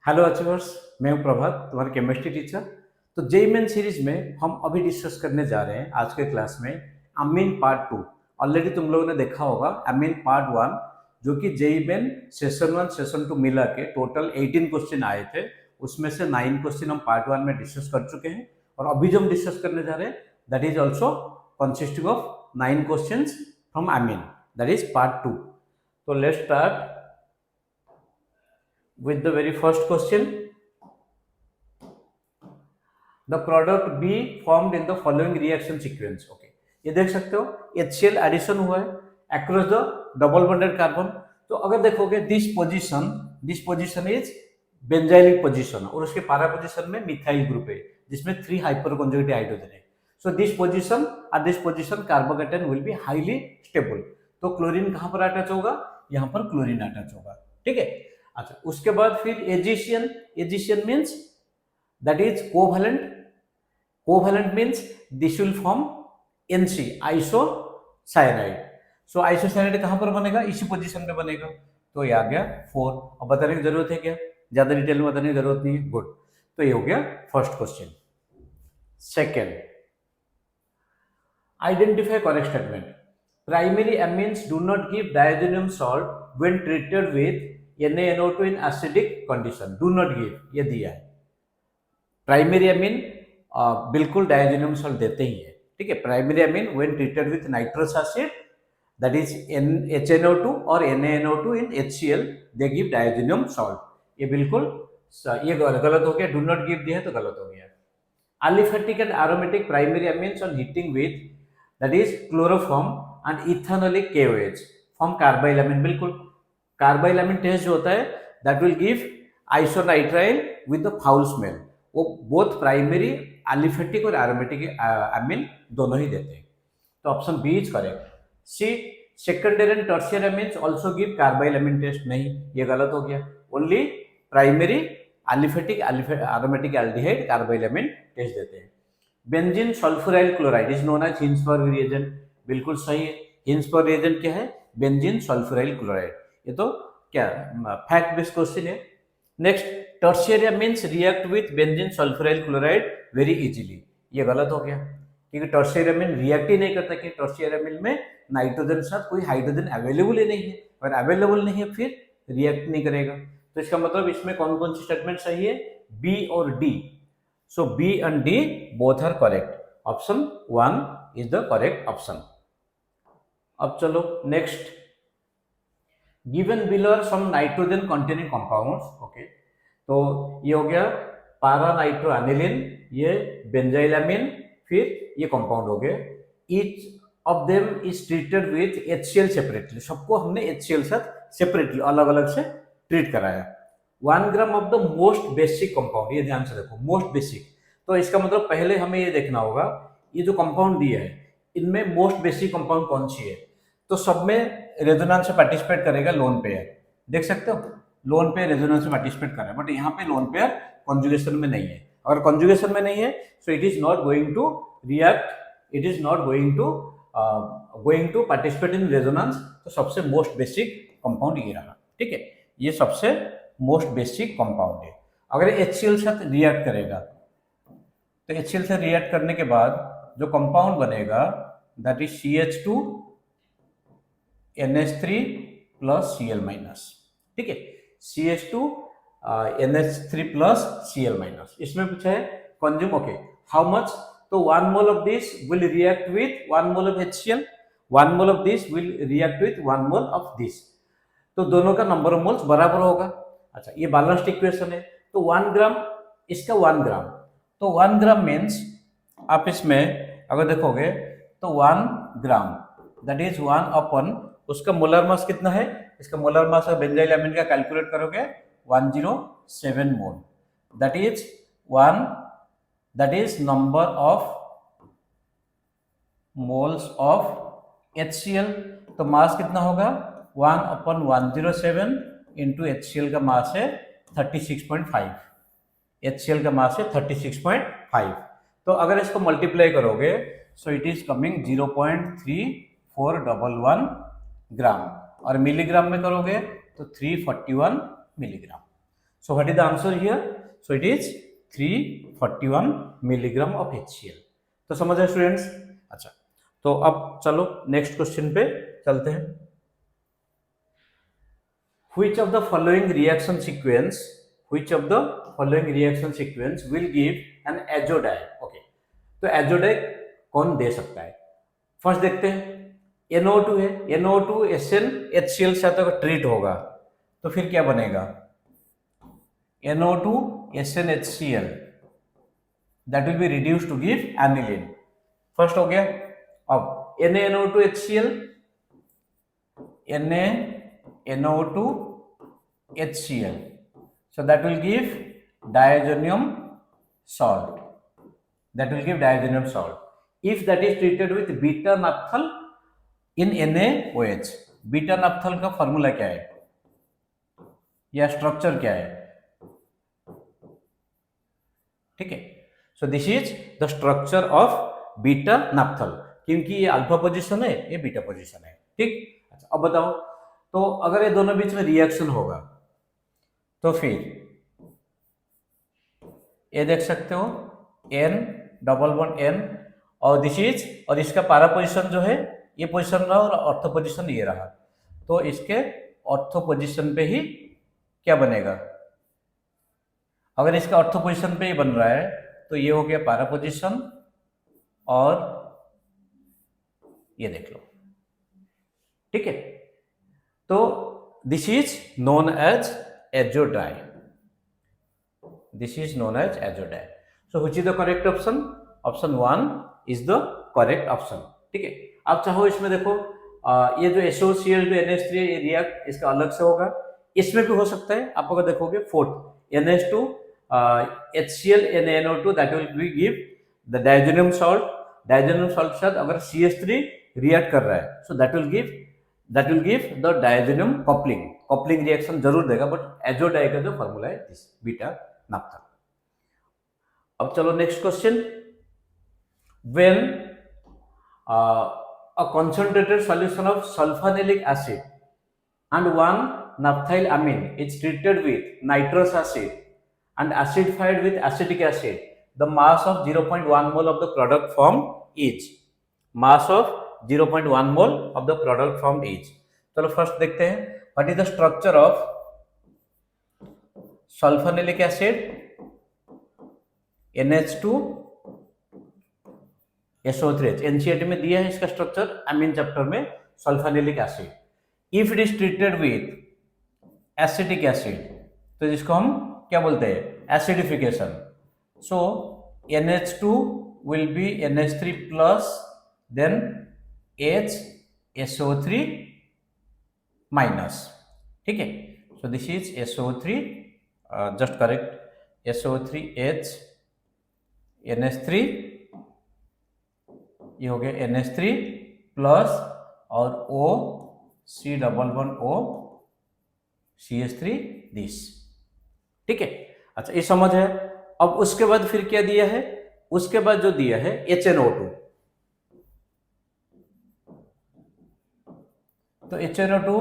Hello achievers, मैं हूं प्रभात, तुम्हारा केमिस्ट्री टीचर। तो जेई मेन सीरीज में हम अभी डिस्कस करने जा रहे हैं आज के क्लास में अमीन पार्ट 2। ऑलरेडी तुम लोगों ने देखा होगा अमीन पार्ट 1, जो कि जेई मेन सेशन 1 सेशन 2 मिला के टोटल 18 क्वेश्चन आए थे। उसमें से 9 क्वेश्चन हम पार्ट 1 में डिस्कस कर चुके हैं और अभी जो हम डिस्कस करने जा रहे हैं that is also consisting of 9 question from amine, that is part 2। तो let's start with the very first question. The product B formed in the following reaction sequence. Okay, ये देख सकते हो HCl एडिशन हुआ है across the double bonded carbon। तो अगर देखोगे this position is benzylic position और उसके पारा पोजीशन में मिथाइल ग्रुप है जिसमें 3 हाइपर कॉन्जुगेटेड हाइड्रोजन है। So this position कार्बोकेटन will be highly stable. तो क्लोरीन कहां पर अटैच होगा? यहां पर क्लोरीन अटैच होगा। ठीक है, अच्छा उसके बाद फिर AgCN means that is covalent means this will form NC isocyanide. So isocyanide कहां पर बनेगा? इसी पोजीशन पे बनेगा। तो ये आ गया 4। अब बताने की जरूरत है क्या? ज्यादा डिटेल में बताने की जरूरत नहीं है। गुड, तो ये हो गया first question. Second, identify correct statement. Primary amines do not give diazonium salt when treated with NaNO2 in acidic condition। do not give ये दिया है। प्राइमरी अमीन बिल्कुल डायजोनियम सॉल्ट देते ही है। ठीक है, primary amine when treated with nitrous acid that is HNO2 और NaNO2 in HCl they give diazonium salt. ये बिल्कुल ये गलत हो गया, डू नॉट गिव दिया है तो गलत हो गया। Aliphatic and aromatic primary amines on heating with that is chloroform and ethanolic KOH form carbylamine। बिल्कुल कार्बाइलामिन टेस्ट जो होता है that will give isonitrile with the foul smell। वो बोथ प्राइमरी एलिफेटिक और एरोमेटिक अमीन दोनों ही देते हैं। तो option B is correct. C, secondary and tertiary amines also give carbylamine test. नहीं, ये गलत हो गया। Only primary aliphatic aromatic aldehyde carbylamine test देते हैं। Benzene sulphuryl chloride is known as Hinsberg reagent. बिल्कुल सही है। हिंसबर्ग रिएजेंट क्या है? Benzene sulphuryl chloride. ये तो क्या फैक्ट बेस्ड क्वेश्चन है। Next, tertiary amines react with benzene sulphuryl chloride very easily. ये गलत हो गया क्योंकि टर्शियरी अमीन रिएक्ट ही नहीं करता कि टर्शियरी अमीन में नाइट्रोजन के साथ कोई हाइड्रोजन अवेलेबल ही नहीं है, और अवेलेबल नहीं है फिर रिएक्ट नहीं करेगा। तो इसका मतलब इसमें कौन कौन सी स्टेटमेंट सही है? बी और D. So B and D both are correct. Option 1 is the correct option. अब चलो next, given below are some nitrogen containing compounds. Okay, तो ये हो गया पारा नाइट्रो एनिलीन, ये बेंजाइलामिन, फिर ये कंपाउंड हो गए। Each of them is treated with HCl separately. सबको हमने HCl साथ सेपरेटली अलग अलग से ट्रीट कराया। 1 gram of the most basic compound, ये ध्यान से देखो मोस्ट बेसिक। तो इसका मतलब पहले हमें ये देखना होगा ये जो कंपाउंड दिया है इनमें मोस्ट बेसिक कंपाउंड कौन सी है। तो सब में रेजोनेंस से पार्टिसिपेट करेगा लोन पेयर। देख सकते हो लोन पेयर रेजोनेंस में पार्टिसिपेट कर रहा है, बट यहाँ पे लोन पेयर कॉन्जुगेशन में नहीं है। अगर कॉन्जुगेशन में नहीं है so it is not going to react, it is not going to participate in resonance. तो सबसे मोस्ट बेसिक कंपाउंड ये रहा। ठीक है, ये सबसे मोस्ट बेसिक कंपाउंड है। अगर HCl साथ रिएक्ट करेगा तो HCl से रिएक्ट करने के बाद जो कंपाउंड बनेगा that is CH2 NH3 plus Cl minus. ठीक है, CH2 NH3 plus Cl minus. इसमें पूछा है कंज्यूम। Okay, how much? तो 1 mole of this will react with 1 mole of HCl, 1 mole of this will react with 1 mole of this. तो दोनों का number of moles बराबर होगा। अच्छा, ये बैलेंस्ड इक्वेशन है। तो 1 ग्राम इसका 1 ग्राम, तो 1 ग्राम मीन्स आप इसमें अगर देखोगे तो 1 ग्राम दैट इज 1 अपन उसका मोलर मास कितना है? इसका मोलर मास बेंजाइलामिन का कैलकुलेट करोगे 107 mole. That is number of moles of HCl। तो मास कितना होगा? 1/107 इंटू HCl का मास है 36.5। HCl का मास है 36.5। तो अगर इसको मल्टीप्लाई करोगे सो इट इज कमिंग 0.3411 ग्राम, और मिलीग्राम में करोगे तो 341 milligram. So what is the answer here? So it is 341 milligram of HCl. तो समझ रहे स्टूडेंट्स? अच्छा, तो अब चलो नेक्स्ट क्वेश्चन पे चलते हैं. Which of the following reaction sequence will give an azodie? Okay, तो azodie कौन दे सकता है? फर्स्ट देखते हैं. NO2 है, NO2 SnHCl से अगर ट्रीट होगा तो फिर क्या बनेगा? NO2 SnHCl that will be reduced to give aniline. First हो गया. अब NaNO2 HCl, NaNO2 HCl, so that will give diazonium salt. If that is treated with beta naphthal in NaOH, beta naphthol का formula क्या है या structure क्या है? ठीक है, so this is the structure of beta naphthol, क्योंकि ये अल्फा पोजीशन है, ये बीटा पोजीशन है. ठीक. अच्छा, अब बताओ, तो अगर ये दोनों बीच में रिएक्शन होगा तो फिर ये देख सकते हो N डबल बॉन्ड N और दिस इज, और इसका पैरा पोजीशन जो है ये पोजीशन रहा और ऑर्थो पोजीशन ये रहा, तो इसके ऑर्थो पोजीशन पे ही क्या बनेगा? अगर इसका ऑर्थो पोजीशन पे ही बन रहा है तो ये हो गया पैरा पोजीशन और ये देख लो. ठीक है, तो this is known as azodie. So which is the correct option? Option 1 is the correct option. ठीक है. आप चाहो इसमें देखो ये जो SOCl जो NH3 ये रिएक्ट इसका अलग से होगा, इसमें भी हो सकता है. आप अगर देखोगे fourth NH2 HCl NaNO2 that will be give the diazonium salt के साथ अगर CH3 रिएक्ट कर रहा है, so that will give the diazonium coupling reaction जरूर देगा, बट azodie का जो फॉर्मूला है दिस बीटा नाफ्थल. अब चलो next question. When a concentrated solution of sulfonilic acid and 1 naphthyl amine is treated with nitrous acid and acidified with acetic acid, the mass of 0.1 mole of the product formed is. चलो first देखते हैं, what is the structure of sulfonilic acid NH2 SO3H. NCERT में दिया है इसका structure amine chapter में. Sulphanilic acid if it is treated with acetic acid तो जिसको हम क्या बोलते हैं? Acidification. So NH2 will be NH3 plus then HSO3 minus. ठीक है, so this is SO3 just correct SO3H NH3, ये हो गया NH3 प्लस और O C double one O CH3 this. ठीक है. अच्छा, ये समझ है. अब उसके बाद फिर क्या दिया है? उसके बाद जो दिया है HNO2, तो HNO2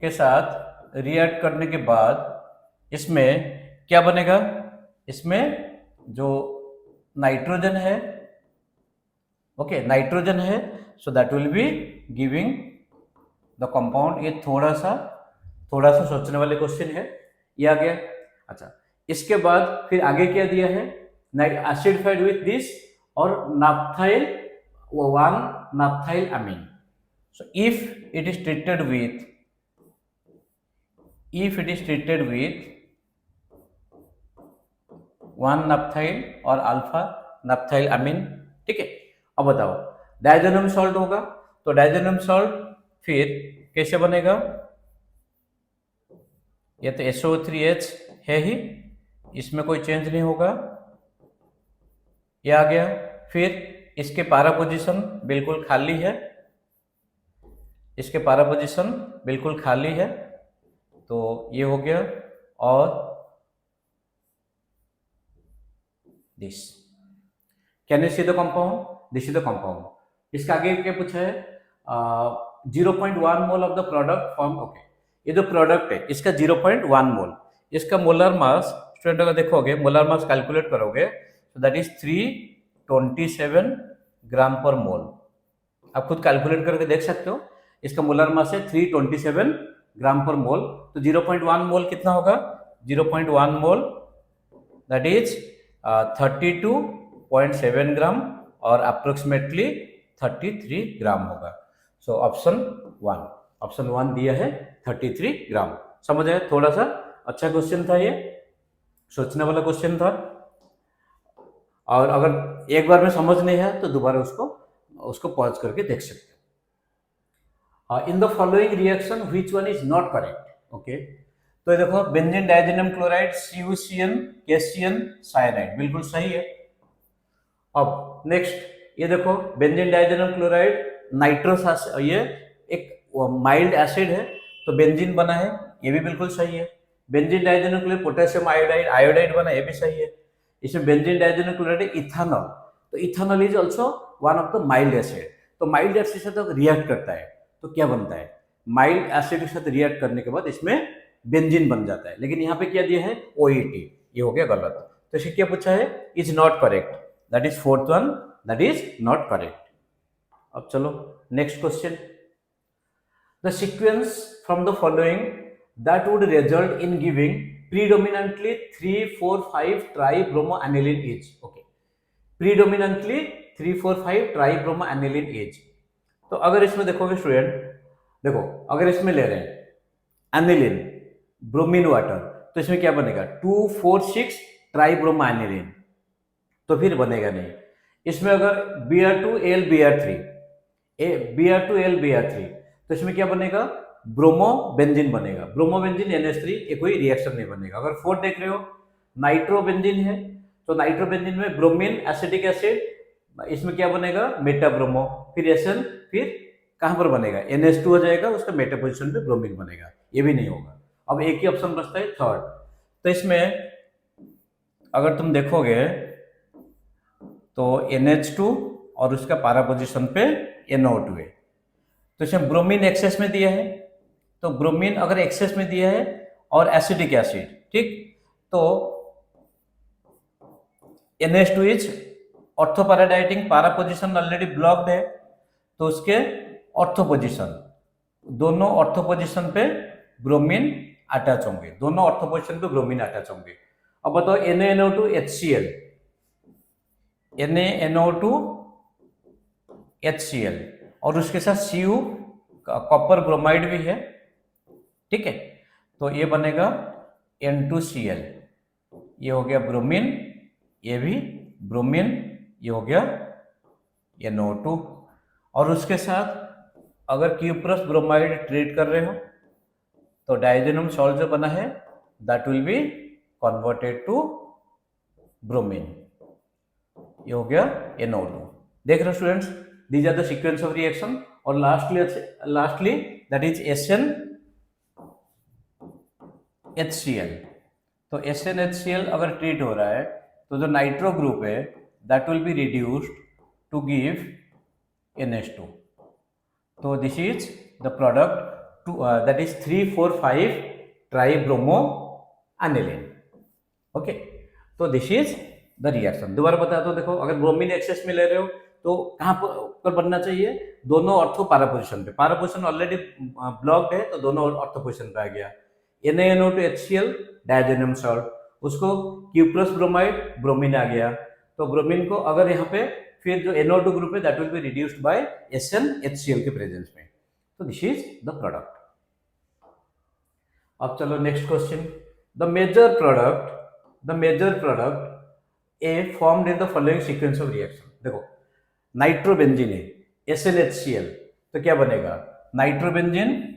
के साथ रिएक्ट करने के बाद इसमें क्या बनेगा? इसमें जो नाइट्रोजन है, ओके नाइट्रोजन है, so that will be giving the compound. ये थोड़ा सा सोचने वाले क्वेश्चन है, ये आ गया. अच्छा, इसके बाद फिर आगे क्या दिया है? Acidified with this or naphthyl 1 naphthyl amine. So if it is treated with 1 naphthyl or alpha नाफ्थाइल अमीन. ठीक है. अब बताओ, डायजोनियम सॉल्ट होगा, तो डायजोनियम सॉल्ट फिर कैसे बनेगा? ये तो SO3H है ही, इसमें कोई चेंज नहीं होगा, ये आ गया. फिर इसके पैरा पोजीशन बिल्कुल खाली है, तो ये हो गया. और this, can you see the compound? This is the compound. इसका आगे क्या पूछा है? 0.1 mole of the product form. Okay, ये जो प्रोडक्ट है इसका 0.1 मोल, इसका मोलर मास स्टूडेंट अगर देखोगे मोलर मास कैलकुलेट करोगे तो दैट इज 327 ग्राम पर मोल। आप खुद कैलकुलेट करके देख सकते हो। इसका मोलर मास है 327 ग्राम पर मोल। तो 0.1 मोल कितना होगा? 0.1 मोल दैट इज 32.7 ग्राम और अप्रोक्सीमेटली 33 ग्राम होगा। सो ऑप्शन वन दिया है 33 ग्राम। समझ आया? थोड़ा सा अच्छा क्वेश्चन था, ये सोचने वाला क्वेश्चन था। और अगर एक बार में समझ नहीं है तो दोबारा उसको पॉज करके देख सकते हो। इन the following reaction which one is not correct? Okay, तो ये देखो benzene डाइजेनियम chloride CuCN KCN cyanide बिल्कुल सही है। अब नेक्स्ट ये देखो बेंजीन डाइजेनियम क्लोराइड नाइट्रोस, ये एक माइल्ड एसिड है तो बेंजीन बना है, ये भी बिल्कुल सही है। बेंजीन डाइजेनियम क्लोराइड पोटेशियम आयोडाइड बना, ये भी सही है। इसमें बेंजीन डाइजेनियम क्लोराइड इथेनॉल, तो ethanol is also one of the mild acid. तो माइल्ड एसिड से तो रिएक्ट करता है तो क्या बनता है? माइल्ड एसिड के साथ रिएक्ट करने के बाद इसमें बेंजीन बन जाता है। लेकिन यहाँ पे क्या दिया है? OET, ये हो गया गलत। तो इसे क्या पूछा है? Is not correct, that is fourth one, that is not correct. अब चलो next question. The sequence from the following that would result in giving predominantly 3,4,5 tribromoaniline is, okay, predominantly 3,4,5 tribromoaniline is। तो अगर इसमें देखोगे स्टूडेंट, देखो अगर इसमें ले रहे हैं एनिलिन ब्रोमीन वाटर तो इसमें क्या बनेगा? 2,4,6 ट्राइब्रोमोएनिलीन, तो फिर बनेगा नहीं। इसमें अगर Br2L Br3 तो इसमें क्या बनेगा? ब्रोमो बेंजीन बनेगा। ब्रोमो बेंजीन NH3, ये कोई रिएक्शन नहीं बनेगा। अगर फोर्थ देख रहे हो नाइट्रो बेंजीन है तो नाइट्रो बेंजीन में ब्रोमीन एसिटिक एसिड, इसमें क्या बनेगा? मेटा ब्रोमो, फिर SN, फिर कहां पर बनेगा? NH2 हो जाएगा, उसका मेटा पोजिशन पे ब्रोमीन बनेगा, ये भी नहीं होगा। अब एक ही ऑप्शन बचता है थर्ड। तो इसमें अगर तुम देखोगे तो NH2 और उसका पारा पोजिशन पे NO2 है। तो इसमें ब्रोमीन एक्सेस में दिया है, तो ब्रोमीन अगर एक्सेस में दिया है और एसिडिक एसिड, ठीक, तो NH2 इज ऑर्थोपैराडाइटिंग, पारा पोजिशन ऑलरेडी ब्लॉक्ड है तो उसके ऑर्थो पोजिशन, दोनों ऑर्थो पोजिशन पे ब्रोमीन अटैच होंगे, दोनों ऑर्थो पोजिशन पे ब्रोमीन अटैच होंगे। अब बताओ NaNO2 HCl, NaNO2 HCl और उसके साथ Cu कॉपर ब्रोमाइड भी है, ठीक है, तो ये बनेगा N2Cl, ये हो गया ब्रोमीन, ये भी ब्रोमीन, ये हो गया NO2। और उसके साथ अगर क्यूप्रस ब्रोमाइड ट्रीट कर रहे हो तो डाइजेनियम सॉल्ट जो बना है that will be converted to bromine, ये हो गया NO2। देख रहे हो students, these are the sequence of reaction. और लास्टली दैट इज SnHCl। तो SnHCl अगर ट्रीट हो रहा है तो जो नाइट्रो ग्रुप है that will be reduced to give NH2। तो this is the product that is 3,4,5 tribromoaniline. Okay, तो दिस इज द रिएक्शन। दोबारा बताता हूं, देखो अगर ब्रोमीन एक्सेस में ले रहे हो तो कहां पर बनना चाहिए? दोनों ऑर्थो पारा पोजिशन पे। पारा पोजिशन ऑलरेडी ब्लॉक्ड है तो दोनों ऑर्थो पोजिशन पे आ गया। NaNO2 HCl डाइजेनियम सॉल्ट, उसको क्यूप्रस ब्रोमाइड, ब्रोमीन आ गया, तो ब्रोमीन को अगर यहाँ पे फिर जो NO2 ग्रुप है that will be reduced by SnHCl के प्रेजेंस में। तो दिस इज द प्रोडक्ट। अब चलो next question. The major product A formed in the following sequence of reaction. देखो नाइट्रोबेंजीन है SnHCl, तो क्या बनेगा? Nitrobenzene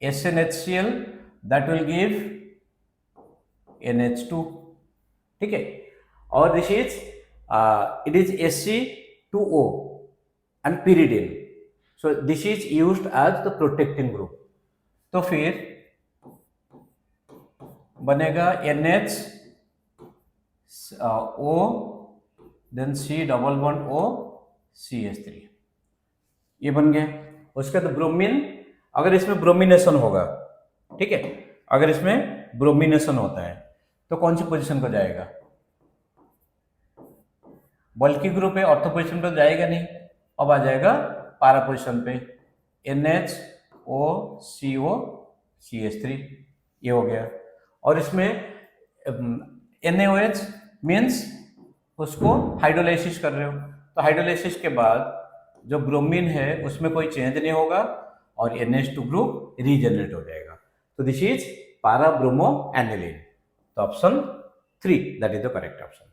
SnHCl that will give NH2, ठीक है, और this is it is Sc2O and pyridine, so this is used as the protecting group। तो फिर बनेगा NH then C double bond O CH3, ये बन गया। उसके बाद ब्रोमीन, अगर इसमें ब्रोमिनेशन होगा, ठीक है, अगर इसमें ब्रोमिनेशन होता है तो कौन सी पोजीशन को जाएगा? बल्कि ग्रुप है, ऑर्थो पोजीशन पे जाएगा नहीं, अब आ जाएगा पारा पोजीशन पे, NHOCO3, ये हो गया। और इसमें NaOH मीन्स उसको हाइड्रोलाइसिस कर रहे हो, तो हाइड्रोलाइसिस के बाद जो ब्रोमीन है उसमें कोई चेंज नहीं होगा और NH2 ग्रुप रीजनरेट हो जाएगा। तो this is para bromo aniline. तो option 3 that is the correct option.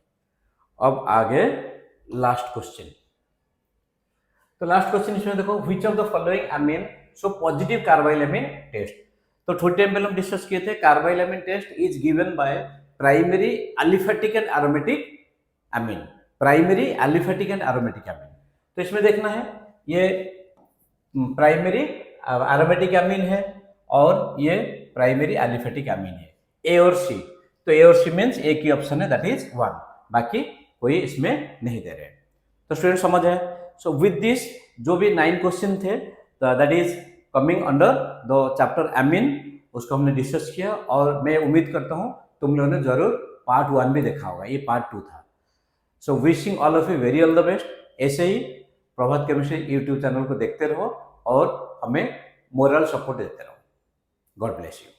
अब आगे लास्ट क्वेश्चन। तो लास्ट क्वेश्चन इसमें देखो, which of the following amine show positive carbylamine test. तो थोड़ी टाइम पहले हम डिस्कस किए थे, carbylamine test is given by primary aliphatic and aromatic amine, primary aliphatic and aromatic amine. तो इसमें देखना है ये प्राइमरी एरोमेटिक अमीन है और ये प्राइमरी एलिफेटिक अमीन है, ए और सी। तो ए और सी मीन्स एक ही ऑप्शन है, दैट इज 1, बाकी कोई इसमें नहीं दे रहे। तो स्टूडेंट समझ है। सो विद दिस जो भी 9 क्वेश्चन थे that is coming under the chapter amine, उसको हमने डिस्कस किया और मैं उम्मीद करता हूँ तुम लोगों ने जरूर पार्ट 1 भी देखा होगा, ये पार्ट 2 था। So wishing all of you very all the best. ऐसे ही प्रभात केमिस्ट्री यूट्यूब चैनल को देखते रहो और हमें मोरल सपोर्ट देते रहो। God bless you.